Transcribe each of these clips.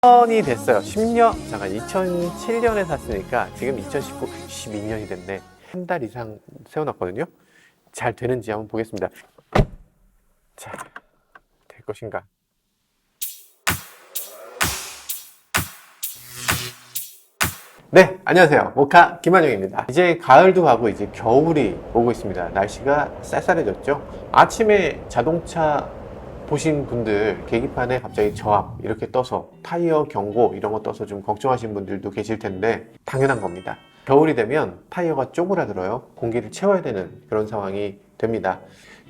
10년이 됐어요. 10년? 잠깐 2007년에 샀으니까 지금 2019, 12년이 됐네. 한 달 이상 세워놨거든요. 잘 되는지 한번 보겠습니다. 자, 될 것인가? 네, 안녕하세요. 모카 김한영입니다. 이제 가을도 가고 이제 겨울이 오고 있습니다. 날씨가 쌀쌀해졌죠? 아침에 자동차 보신 분들 계기판에 갑자기 저압 이렇게 떠서 타이어 경고 이런 거 떠서 좀 걱정하시는 분들도 계실 텐데 당연한 겁니다. 겨울이 되면 타이어가 쪼그라들어요. 공기를 채워야 되는 그런 상황이 됩니다.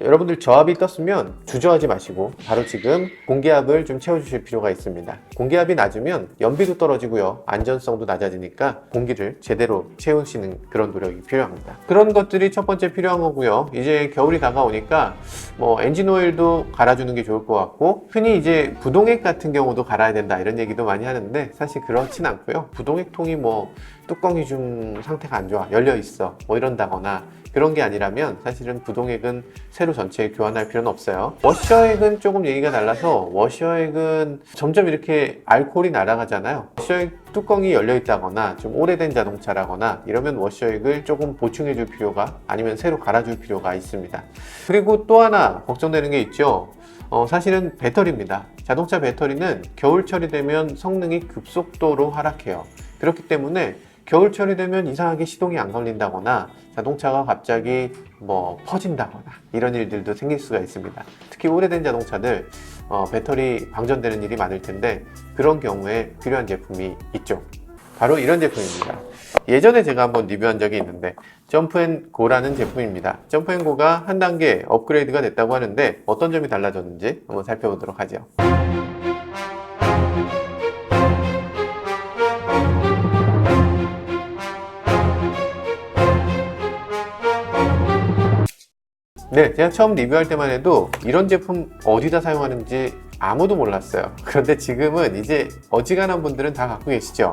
여러분들 저압이 떴으면 주저하지 마시고 바로 지금 공기압을 좀 채워주실 필요가 있습니다. 공기압이 낮으면 연비도 떨어지고요, 안전성도 낮아지니까 공기를 제대로 채우시는 그런 노력이 필요합니다. 그런 것들이 첫 번째 필요한 거고요. 이제 겨울이 다가오니까 엔진 오일도 갈아주는 게 좋을 것 같고, 흔히 이제 부동액 같은 경우도 갈아야 된다 이런 얘기도 많이 하는데 사실 그렇진 않고요. 부동액 통이 뚜껑이 좀 상태가 안 좋아, 열려 있어 이런다거나 그런 게 아니라면 사실은 부동액은 새로 전체 교환할 필요는 없어요. 워셔액은 조금 얘기가 달라서, 워셔액은 점점 이렇게 알코올이 날아가잖아요. 워셔액 뚜껑이 열려 있다거나 좀 오래된 자동차라거나 이러면 워셔액을 조금 보충해 줄 필요가, 아니면 새로 갈아줄 필요가 있습니다. 그리고 또 하나 걱정되는 게 있죠. 사실은 배터리입니다. 자동차 배터리는 겨울철이 되면 성능이 급속도로 하락해요. 그렇기 때문에 겨울철이 되면 이상하게 시동이 안 걸린다거나 자동차가 갑자기 퍼진다거나 이런 일들도 생길 수가 있습니다. 특히 오래된 자동차들 배터리 방전되는 일이 많을 텐데, 그런 경우에 필요한 제품이 있죠. 바로 이런 제품입니다. 예전에 제가 한번 리뷰한 적이 있는데 점프앤고라는 제품입니다. 점프앤고가 한 단계 업그레이드가 됐다고 하는데 어떤 점이 달라졌는지 한번 살펴보도록 하죠. 네, 제가 처음 리뷰할 때만 해도 이런 제품 어디다 사용하는지 아무도 몰랐어요. 그런데 지금은 이제 어지간한 분들은 다 갖고 계시죠.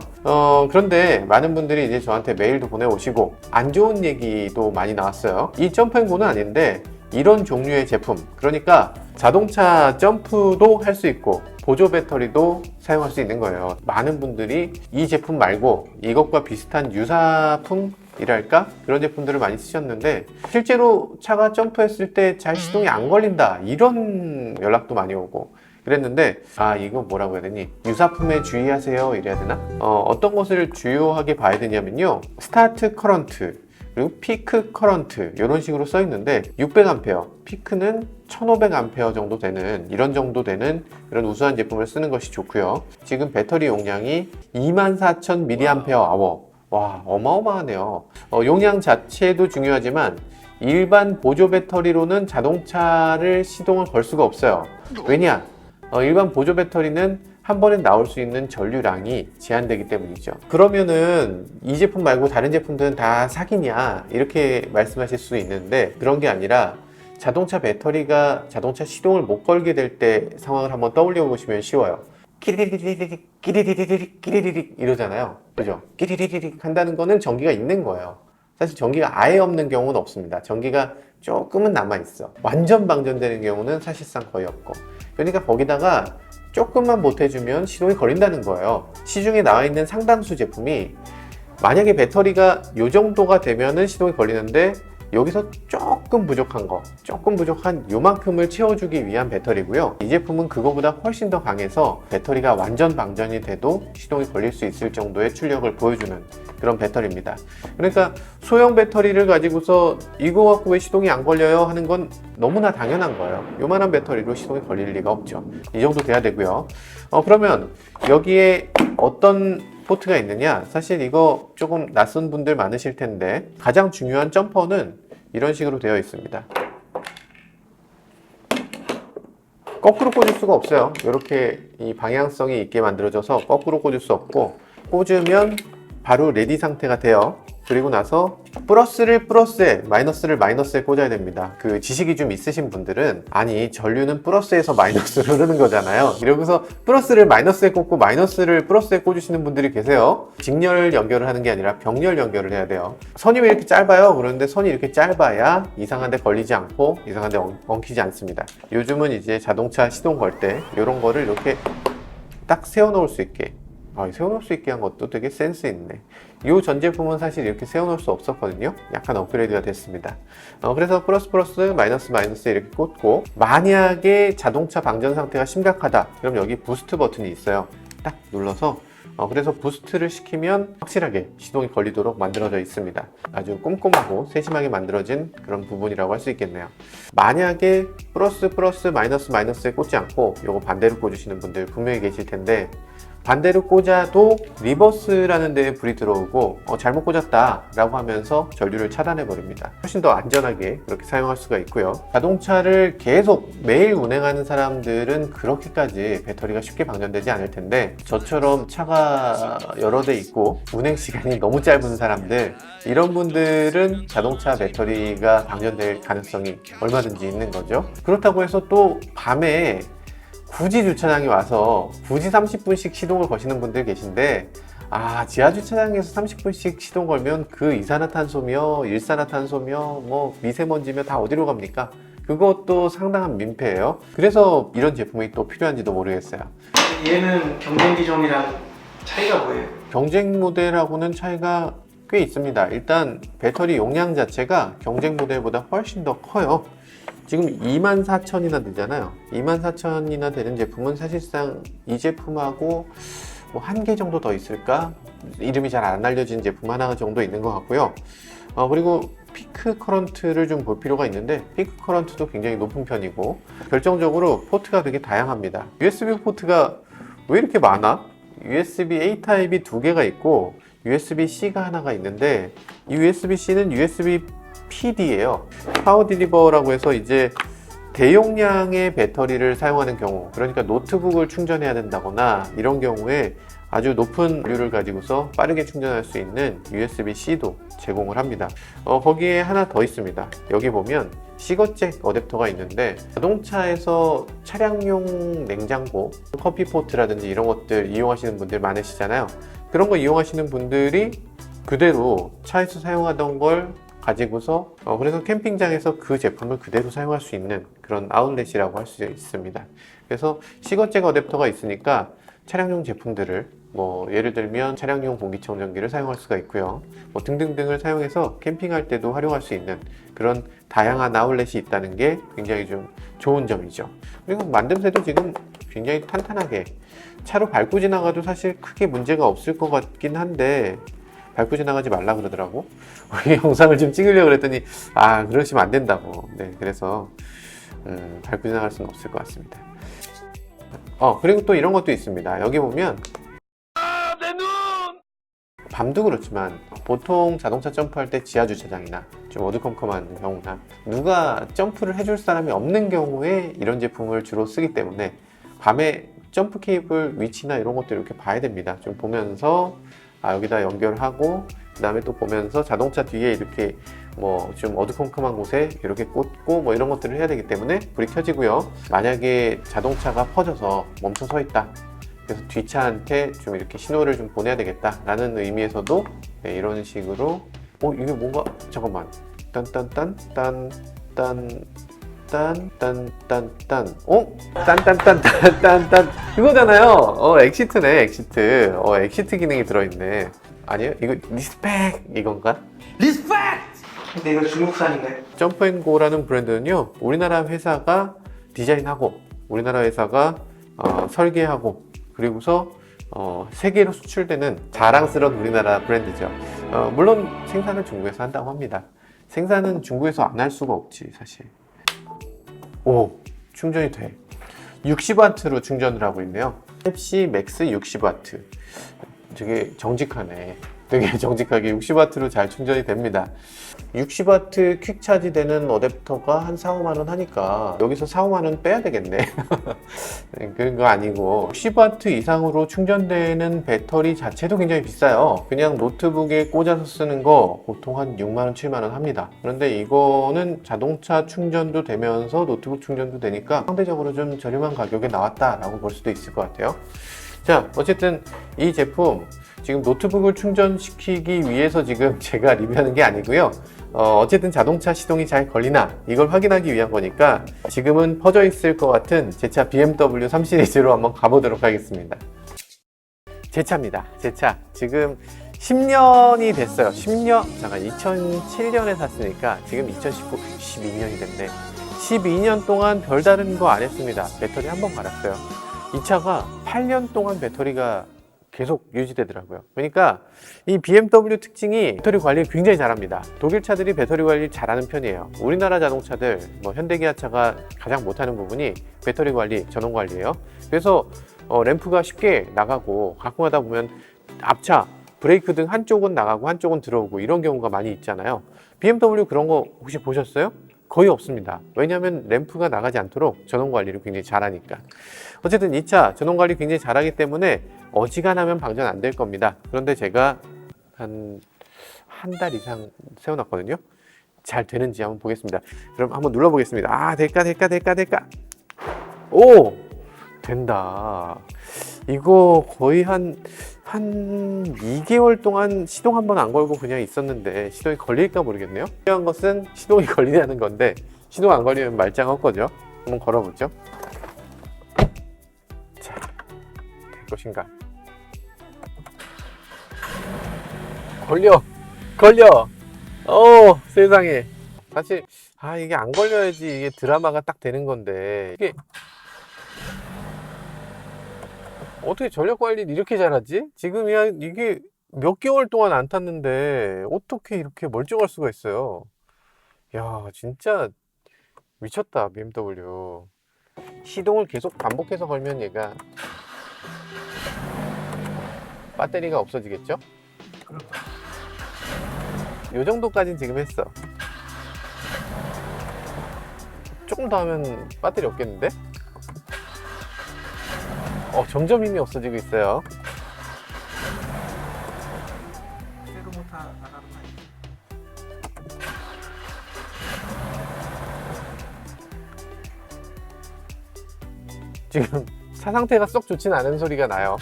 그런데 많은 분들이 이제 저한테 메일도 보내오시고 안 좋은 얘기도 많이 나왔어요. 이 점프앤고는 아닌데 이런 종류의 제품, 그러니까 자동차 점프도 할 수 있고 보조 배터리도 사용할 수 있는 거예요. 많은 분들이 이 제품 말고 이것과 비슷한 유사품 이랄까? 그런 제품들을 많이 쓰셨는데 실제로 차가 점프했을 때 잘 시동이 안 걸린다 이런 연락도 많이 오고 그랬는데, 이거 뭐라고 해야 되니? 유사품에 주의하세요 이래야 되나? 어떤 것을 주요하게 봐야 되냐면요, 스타트 커런트 그리고 피크 커런트 이런 식으로 써 있는데 600A, 피크는 1500A 정도 되는, 이런 정도 되는 그런 우수한 제품을 쓰는 것이 좋고요. 지금 배터리 용량이 24000mAh, 와, 어마어마하네요. 용량 자체도 중요하지만 일반 보조 배터리로는 자동차를 시동을 걸 수가 없어요. 왜냐? 일반 보조 배터리는 한 번에 나올 수 있는 전류량이 제한되기 때문이죠. 그러면은 이 제품 말고 다른 제품들은 다 사기냐 이렇게 말씀하실 수 있는데, 그런 게 아니라 자동차 배터리가 자동차 시동을 못 걸게 될 때 상황을 한번 떠올려 보시면 쉬워요. 끼리리리릭 끼리리리릭 끼리리릭 이러잖아요. 그죠? 끼리리리릭 한다는 거는 전기가 있는 거예요. 사실 전기가 아예 없는 경우는 없습니다. 전기가 조금은 남아있어. 완전 방전되는 경우는 사실상 거의 없고, 그러니까 거기다가 조금만 못해주면 시동이 걸린다는 거예요. 시중에 나와 있는 상당수 제품이 만약에 배터리가 이 정도가 되면은 시동이 걸리는데, 여기서 조금 부족한 거, 조금 부족한 요만큼을 채워주기 위한 배터리고요. 이 제품은 그거보다 훨씬 더 강해서 배터리가 완전 방전이 돼도 시동이 걸릴 수 있을 정도의 출력을 보여주는 그런 배터리입니다. 그러니까 소형 배터리를 가지고서 이거 갖고 왜 시동이 안 걸려요 하는 건 너무나 당연한 거예요. 요만한 배터리로 시동이 걸릴 리가 없죠. 이 정도 돼야 되고요. 그러면 여기에 어떤 포트가 있느냐? 사실 이거 조금 낯선 분들 많으실 텐데, 가장 중요한 점퍼는 이런 식으로 되어 있습니다. 거꾸로 꽂을 수가 없어요. 이렇게 이 방향성이 있게 만들어져서 거꾸로 꽂을 수 없고, 꽂으면 바로 레디 상태가 돼요. 그리고 나서 플러스를 플러스에, 마이너스를 마이너스에 꽂아야 됩니다. 그 지식이 좀 있으신 분들은, 아니 전류는 플러스에서 마이너스로 흐르는 거잖아요, 이러고서 플러스를 마이너스에 꽂고 마이너스를 플러스에 꽂으시는 분들이 계세요. 직렬 연결을 하는 게 아니라 병렬 연결을 해야 돼요. 선이 왜 이렇게 짧아요? 그런데 선이 이렇게 짧아야 이상한 데 걸리지 않고 이상한 데 엉키지 않습니다. 요즘은 이제 자동차 시동 걸 때 이런 거를 이렇게 딱 세워놓을 수 있게, 세워놓을 수 있게 한 것도 되게 센스 있네. 이 전 제품은 사실 이렇게 세워놓을 수 없었거든요. 약간 업그레이드가 됐습니다. 그래서 플러스 플러스 마이너스 마이너스 이렇게 꽂고, 만약에 자동차 방전 상태가 심각하다 그럼 여기 부스트 버튼이 있어요. 딱 눌러서 그래서 부스트를 시키면 확실하게 시동이 걸리도록 만들어져 있습니다. 아주 꼼꼼하고 세심하게 만들어진 그런 부분이라고 할 수 있겠네요. 만약에 플러스 플러스 마이너스 마이너스에 꽂지 않고 요거 반대로 꽂으시는 분들 분명히 계실 텐데, 반대로 꽂아도 리버스라는 데에 불이 들어오고 잘못 꽂았다 라고 하면서 전류를 차단해 버립니다. 훨씬 더 안전하게 그렇게 사용할 수가 있고요. 자동차를 계속 매일 운행하는 사람들은 그렇게까지 배터리가 쉽게 방전되지 않을 텐데, 저처럼 차가 여러 대 있고 운행 시간이 너무 짧은 사람들, 이런 분들은 자동차 배터리가 방전될 가능성이 얼마든지 있는 거죠. 그렇다고 해서 또 밤에 굳이 주차장에 와서 굳이 30분씩 시동을 거시는 분들 계신데, 지하 주차장에서 30분씩 시동 걸면 그 이산화탄소며 일산화탄소며 뭐 미세먼지며 다 어디로 갑니까? 그것도 상당한 민폐예요. 그래서 이런 제품이 또 필요한지도 모르겠어요. 얘는 경쟁 기종이랑 차이가 뭐예요? 경쟁 모델하고는 차이가 꽤 있습니다. 일단 배터리 용량 자체가 경쟁 모델보다 훨씬 더 커요. 지금 24,000이나 되잖아요. 24,000이나 되는 제품은 사실상 이 제품하고 뭐 한 개 정도 더 있을까? 이름이 잘 안 알려진 제품 하나 정도 있는 것 같고요. 그리고 피크 커런트를 좀 볼 필요가 있는데, 피크 커런트도 굉장히 높은 편이고, 결정적으로 포트가 되게 다양합니다. USB 포트가 왜 이렇게 많아? USB-A 타입이 2개가 있고 USB-C가 하나가 있는데, 이 USB-C는 USB PD예요. 파워 딜리버라고 해서 이제 대용량의 배터리를 사용하는 경우, 그러니까 노트북을 충전해야 된다거나 이런 경우에 아주 높은 전류를 가지고서 빠르게 충전할 수 있는 USB-C도 제공을 합니다. 거기에 하나 더 있습니다. 여기 보면 시거잭 어댑터가 있는데, 자동차에서 차량용 냉장고, 커피 포트라든지 이런 것들 이용하시는 분들 많으시잖아요. 그런 거 이용하시는 분들이 그대로 차에서 사용하던 걸 가지고서 그래서 캠핑장에서 그 제품을 그대로 사용할 수 있는 그런 아웃렛이라고 할 수 있습니다. 그래서 시거잭 어댑터가 있으니까 차량용 제품들을 뭐 예를 들면 차량용 공기청정기를 사용할 수가 있고요. 뭐 등등등을 사용해서 캠핑할 때도 활용할 수 있는 그런 다양한 아웃렛이 있다는 게 굉장히 좀 좋은 점이죠. 그리고 만듦새도 지금 굉장히 탄탄하게, 차로 밟고 지나가도 사실 크게 문제가 없을 것 같긴 한데, 밟고 지나가지 말라 그러더라고. 우리 영상을 좀 찍으려고 그랬더니 그러시면 안 된다고. 네, 그래서 밟고 지나갈 수는 없을 것 같습니다. 그리고 또 이런 것도 있습니다. 여기 보면 내 눈! 밤도 그렇지만 보통 자동차 점프할 때 지하 주차장이나 좀 어두컴컴한 경우나 누가 점프를 해줄 사람이 없는 경우에 이런 제품을 주로 쓰기 때문에 밤에 점프 케이블 위치나 이런 것들 이렇게 봐야 됩니다. 좀 보면서 여기다 연결하고, 그 다음에 또 보면서 자동차 뒤에 이렇게 뭐 좀 어두컴컴한 곳에 이렇게 꽂고 뭐 이런 것들을 해야 되기 때문에 불이 켜지고요. 만약에 자동차가 퍼져서 멈춰 서 있다, 그래서 뒷차한테 좀 이렇게 신호를 좀 보내야 되겠다 라는 의미에서도 이런 식으로 이게 뭔가, 잠깐만, 딴딴딴딴딴 딴딴딴딴 딴딴딴딴딴 이거잖아요. 엑시트네, 엑시트. 엑시트 기능이 들어있네. 아니에요? 이거 리스펙 이건가? 리스펙! 근데 이거 중국산인가요? 점프앤고라는 브랜드는요, 우리나라 회사가 디자인하고 우리나라 회사가 설계하고 그리고서 세계로 수출되는 자랑스러운 우리나라 브랜드죠. 물론 생산은 중국에서 한다고 합니다. 생산은 중국에서 안 할 수가 없지 사실. 충전이 돼. 60W로 충전을 하고 있네요. Type-C Max 60W. 되게 정직하네. 되게 정직하게 60W로 잘 충전이 됩니다. 60W 퀵차지 되는 어댑터가 한 4, 5만원 하니까 여기서 4, 5만원 빼야 되겠네. 그런 거 아니고 60W 이상으로 충전되는 배터리 자체도 굉장히 비싸요. 그냥 노트북에 꽂아서 쓰는 거 보통 한 6만원, 7만원 합니다. 그런데 이거는 자동차 충전도 되면서 노트북 충전도 되니까 상대적으로 좀 저렴한 가격에 나왔다라고 볼 수도 있을 것 같아요. 자, 어쨌든 이 제품 지금 노트북을 충전시키기 위해서 지금 제가 리뷰하는 게 아니고요. 어쨌든 자동차 시동이 잘 걸리나 이걸 확인하기 위한 거니까 지금은 퍼져 있을 것 같은 제 차 BMW 3 시리즈로 한번 가보도록 하겠습니다. 제 차입니다. 제 차. 지금 10년이 됐어요. 10년, 잠깐 2007년에 샀으니까 지금 2019, 12년이 됐네. 12년 동안 별다른 거 안 했습니다. 배터리 한 번 갈았어요. 이 차가 8년 동안 배터리가 계속 유지되더라고요. 그러니까 이 BMW 특징이 배터리 관리 굉장히 잘합니다. 독일 차들이 배터리 관리 잘하는 편이에요. 우리나라 자동차들, 뭐 현대기아차가 가장 못하는 부분이 배터리 관리, 전원 관리예요. 그래서 램프가 쉽게 나가고 가끔 하다 보면 앞차, 브레이크 등 한쪽은 나가고 한쪽은 들어오고 이런 경우가 많이 있잖아요. BMW 그런 거 혹시 보셨어요? 거의 없습니다. 왜냐하면 램프가 나가지 않도록 전원 관리를 굉장히 잘하니까. 어쨌든 이 차 전원 관리 굉장히 잘하기 때문에 어지간하면 방전 안 될 겁니다. 그런데 제가 한 달 이상 세워놨거든요. 잘 되는지 한번 보겠습니다. 그럼 한번 눌러보겠습니다. 아, 될까? 오! 된다. 이거 거의 한 2개월 동안 시동 한 번 안 걸고 그냥 있었는데 시동이 걸릴까 모르겠네요. 중요한 것은 시동이 걸리냐는 건데 시동 안 걸리면 말짱 헛거죠. 한번 걸어보죠. 자, 될 것인가? 걸려! 세상에. 사실 이게 안 걸려야지 이게 드라마가 딱 되는 건데 이게 어떻게 전력 관리를 이렇게 잘하지? 지금이야 이게 몇 개월 동안 안 탔는데 어떻게 이렇게 멀쩡할 수가 있어요? 야, 진짜 미쳤다, BMW. 시동을 계속 반복해서 걸면 얘가 배터리가 없어지겠죠? 요 정도까지는 지금 했어. 조금 더 하면 배터리 없겠는데? 점점 힘이 없어지고 있어요. 지금 차 상태가 썩 좋진 않은 소리가 나요.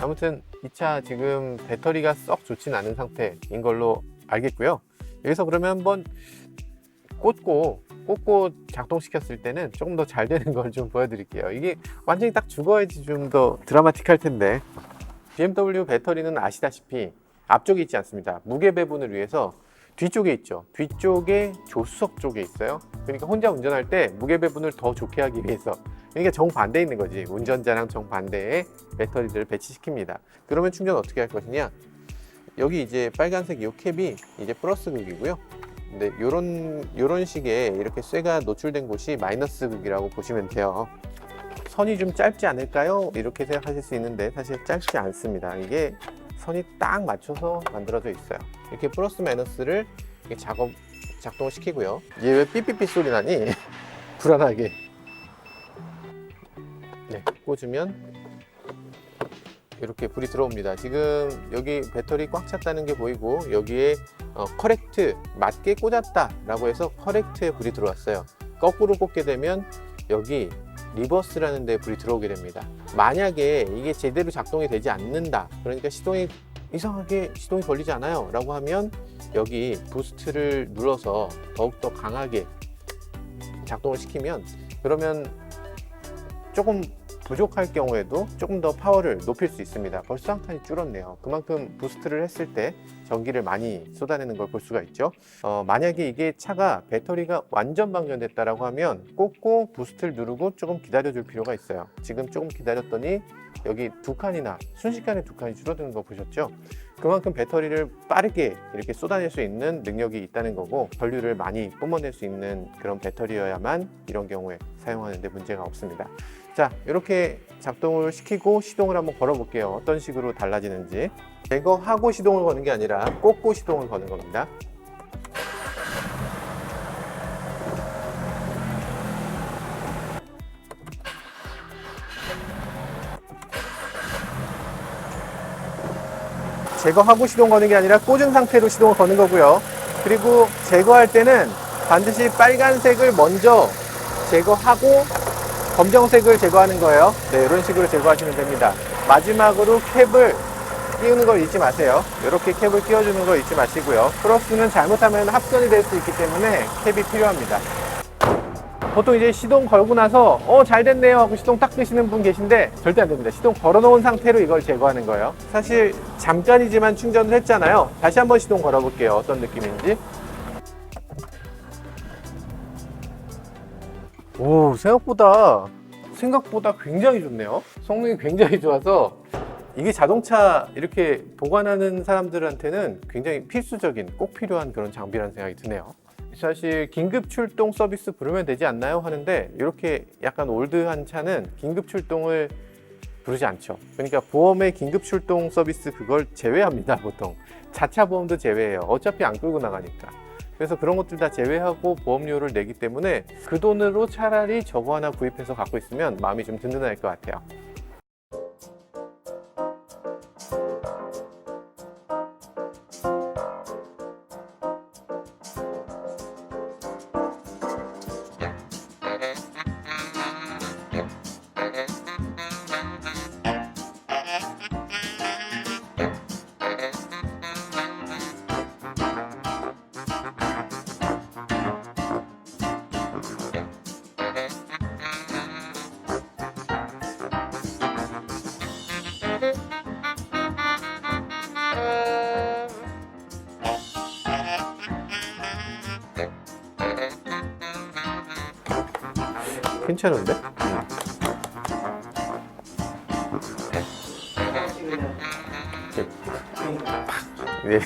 아무튼 이 차 지금 배터리가 썩 좋진 않은 상태인 걸로 알겠고요. 여기서 그러면 한번 꽂고 작동시켰을 때는 조금 더 잘 되는 걸 좀 보여드릴게요. 이게 완전히 딱 죽어야지 좀 더 드라마틱할 텐데. BMW 배터리는 아시다시피 앞쪽에 있지 않습니다. 무게 배분을 위해서 뒤쪽에 있죠. 뒤쪽에 조수석 쪽에 있어요. 그러니까 혼자 운전할 때 무게 배분을 더 좋게 하기 위해서, 그러니까 정반대에 있는 거지. 운전자랑 정반대에 배터리들을 배치시킵니다. 그러면 충전 어떻게 할 것이냐, 여기 이제 빨간색 이 캡이 이제 플러스 극이고요. 근데 요런 식의 이렇게 쇠가 노출된 곳이 마이너스 극이라고 보시면 돼요. 선이 좀 짧지 않을까요? 이렇게 생각하실 수 있는데 사실 짧지 않습니다. 이게 선이 딱 맞춰서 만들어져 있어요. 이렇게 플러스 마이너스를 이렇게 작동을 시키고요. 얘 왜 삐삐삐 소리 나니? 불안하게. 네, 꽂으면 이렇게 불이 들어옵니다. 지금 여기 배터리 꽉 찼다는 게 보이고 여기에 커렉트, 맞게 꽂았다 라고 해서 커렉트에 불이 들어왔어요. 거꾸로 꽂게 되면 여기 리버스라는 데 불이 들어오게 됩니다. 만약에 이게 제대로 작동이 되지 않는다, 그러니까 이상하게 시동이 걸리지 않아요 라고 하면 여기 부스트를 눌러서 더욱더 강하게 작동을 시키면, 그러면 조금 부족할 경우에도 조금 더 파워를 높일 수 있습니다. 벌써 한 칸이 줄었네요. 그만큼 부스트를 했을 때 전기를 많이 쏟아내는 걸 볼 수가 있죠. 만약에 이게 차가 배터리가 완전 방전됐다라고 하면 꽂고 부스트를 누르고 조금 기다려 줄 필요가 있어요. 지금 조금 기다렸더니 여기 두 칸이나 순식간에 두 칸이 줄어드는 거 보셨죠? 그만큼 배터리를 빠르게 이렇게 쏟아낼 수 있는 능력이 있다는 거고, 전류를 많이 뿜어낼 수 있는 그런 배터리여야만 이런 경우에 사용하는데 문제가 없습니다. 자, 이렇게 작동을 시키고 시동을 한번 걸어 볼게요. 어떤 식으로 달라지는지. 제거하고 시동을 거는 게 아니라 꽂고 시동을 거는 겁니다. 제거하고 시동 거는 게 아니라 꽂은 상태로 시동을 거는 거고요. 그리고 제거할 때는 반드시 빨간색을 먼저 제거하고 검정색을 제거하는 거예요. 네, 이런 식으로 제거하시면 됩니다. 마지막으로 캡을 끼우는 걸 잊지 마세요. 이렇게 캡을 끼워주는 걸 잊지 마시고요. 크로스는 잘못하면 합선이 될 수 있기 때문에 캡이 필요합니다. 보통 이제 시동 걸고 나서 잘 됐네요 하고 시동 딱 끄시는 분 계신데 절대 안 됩니다. 시동 걸어 놓은 상태로 이걸 제거하는 거예요. 사실 잠깐이지만 충전을 했잖아요. 다시 한번 시동 걸어 볼게요. 어떤 느낌인지. 오, 생각보다 굉장히 좋네요. 성능이 굉장히 좋아서 이게 자동차 이렇게 보관하는 사람들한테는 굉장히 필수적인, 꼭 필요한 그런 장비라는 생각이 드네요. 사실 긴급 출동 서비스 부르면 되지 않나요? 하는데 이렇게 약간 올드한 차는 긴급 출동을 부르지 않죠. 그러니까 보험의 긴급 출동 서비스 그걸 제외합니다. 보통 자차 보험도 제외해요. 어차피 안 끌고 나가니까. 그래서 그런 것들 다 제외하고 보험료를 내기 때문에 그 돈으로 차라리 저거 하나 구입해서 갖고 있으면 마음이 좀 든든할 것 같아요. 괜찮은데? 네.